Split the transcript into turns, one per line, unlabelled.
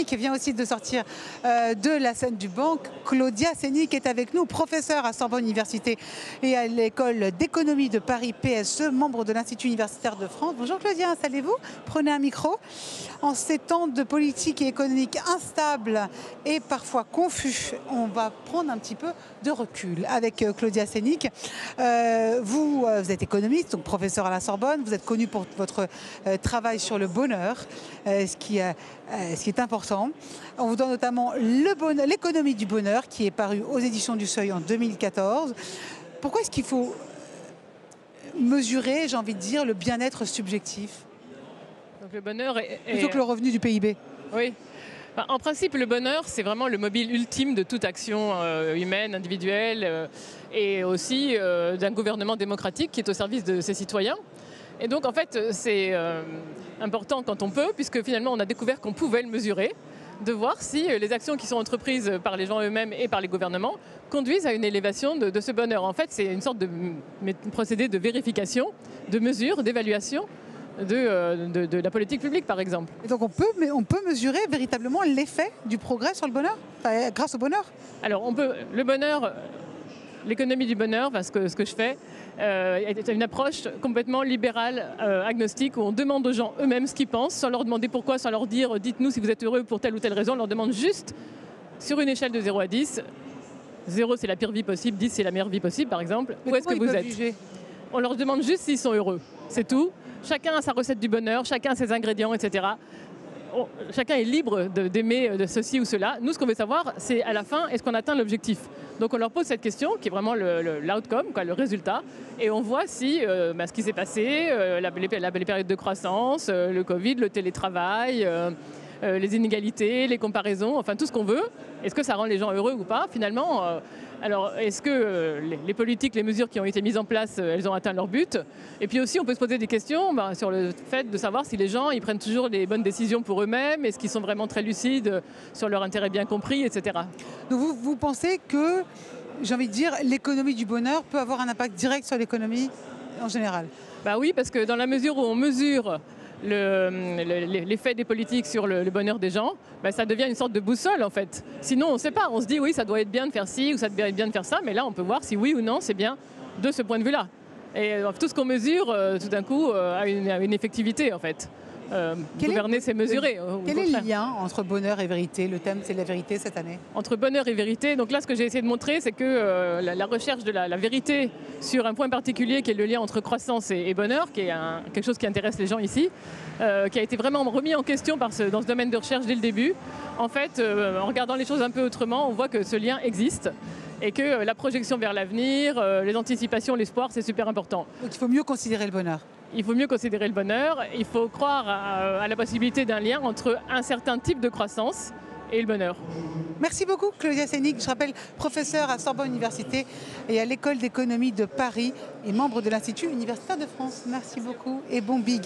Sénic vient aussi de sortir de la scène du banc. Claudia Sénic est avec nous, professeure à Sorbonne Université et à l'école d'économie de Paris PSE, membre de l'Institut universitaire de France. Bonjour Claudia, installez-vous, prenez un micro. En ces temps de politique et économique instable et parfois confus, on va prendre un petit peu de recul avec Claudia Sénic. Vous êtes économiste, donc professeur à la Sorbonne, vous êtes connu pour votre travail sur le bonheur, ce qui est important. On vous donne notamment l'économie du bonheur qui est paru aux éditions du Seuil en 2014. Pourquoi est-ce qu'il faut mesurer, j'ai envie de dire, le bien-être subjectif?
Donc le bonheur
plutôt que le revenu du PIB.
Oui. En principe, le bonheur, c'est vraiment le mobile ultime de toute action humaine, individuelle, et aussi d'un gouvernement démocratique qui est au service de ses citoyens. Et donc, en fait, c'est important quand on peut, puisque finalement, on a découvert qu'on pouvait le mesurer, de voir si les actions qui sont entreprises par les gens eux-mêmes et par les gouvernements conduisent à une élévation de ce bonheur. En fait, c'est une sorte de procédé de vérification, de mesure, d'évaluation de la politique publique, par exemple.
Et donc on peut mesurer véritablement l'effet du progrès sur le bonheur, grâce au bonheur?
Alors on peut, le bonheur, l'économie du bonheur, parce que ce que je fais, est une approche complètement libérale, agnostique, où on demande aux gens eux-mêmes ce qu'ils pensent, sans leur demander pourquoi, sans leur dire dites-nous si vous êtes heureux pour telle ou telle raison. On leur demande juste, sur une échelle de 0 à 10, 0 c'est la pire vie possible, 10 c'est la meilleure vie possible, par exemple, où est-ce que vous êtes? On leur demande juste s'ils sont heureux, c'est tout. Chacun a sa recette du bonheur, chacun a ses ingrédients, etc. Chacun est libre d'aimer de ceci ou cela. Nous, ce qu'on veut savoir, c'est à la fin, est-ce qu'on atteint l'objectif? Donc on leur pose cette question, qui est vraiment l'outcome, le résultat, et on voit si ce qui s'est passé, les périodes de croissance, le Covid, le télétravail, les inégalités, les comparaisons, enfin tout ce qu'on veut, est-ce que ça rend les gens heureux ou pas finalement? Alors, est-ce que les politiques, les mesures qui ont été mises en place, elles ont atteint leur but? Et puis aussi, on peut se poser des questions sur le fait de savoir si les gens ils prennent toujours les bonnes décisions pour eux-mêmes, est-ce qu'ils sont vraiment très lucides sur leur intérêt bien compris, etc.
Donc vous pensez que, j'ai envie de dire, l'économie du bonheur peut avoir un impact direct sur l'économie en général?
Bah oui, parce que dans la mesure où on mesure l'effet des politiques sur le bonheur des gens, ça devient une sorte de boussole en fait. Sinon on ne sait pas, on se dit oui ça doit être bien de faire ci ou ça doit être bien de faire ça, mais là on peut voir si oui ou non c'est bien de ce point de vue-là. Et tout ce qu'on mesure tout d'un coup a une effectivité en fait. Gouverner c'est mesurer.
Quel est le lien entre bonheur et vérité? Le thème c'est la vérité cette année.
Entre bonheur et vérité, donc là ce que j'ai essayé de montrer c'est que la recherche de la vérité sur un point particulier qui est le lien entre croissance et bonheur, qui est quelque chose qui intéresse les gens ici, qui a été vraiment remis en question dans ce domaine de recherche dès le début. En fait, en regardant les choses un peu autrement, on voit que ce lien existe et que la projection vers l'avenir, les anticipations, l'espoir, c'est super important.
Donc il faut mieux considérer le bonheur.
Il faut mieux considérer le bonheur, il faut croire à la possibilité d'un lien entre un certain type de croissance et le bonheur.
Merci beaucoup Claudia Sénic, je rappelle professeure à Sorbonne Université et à l'école d'économie de Paris et membre de l'Institut universitaire de France. Merci beaucoup et bon big.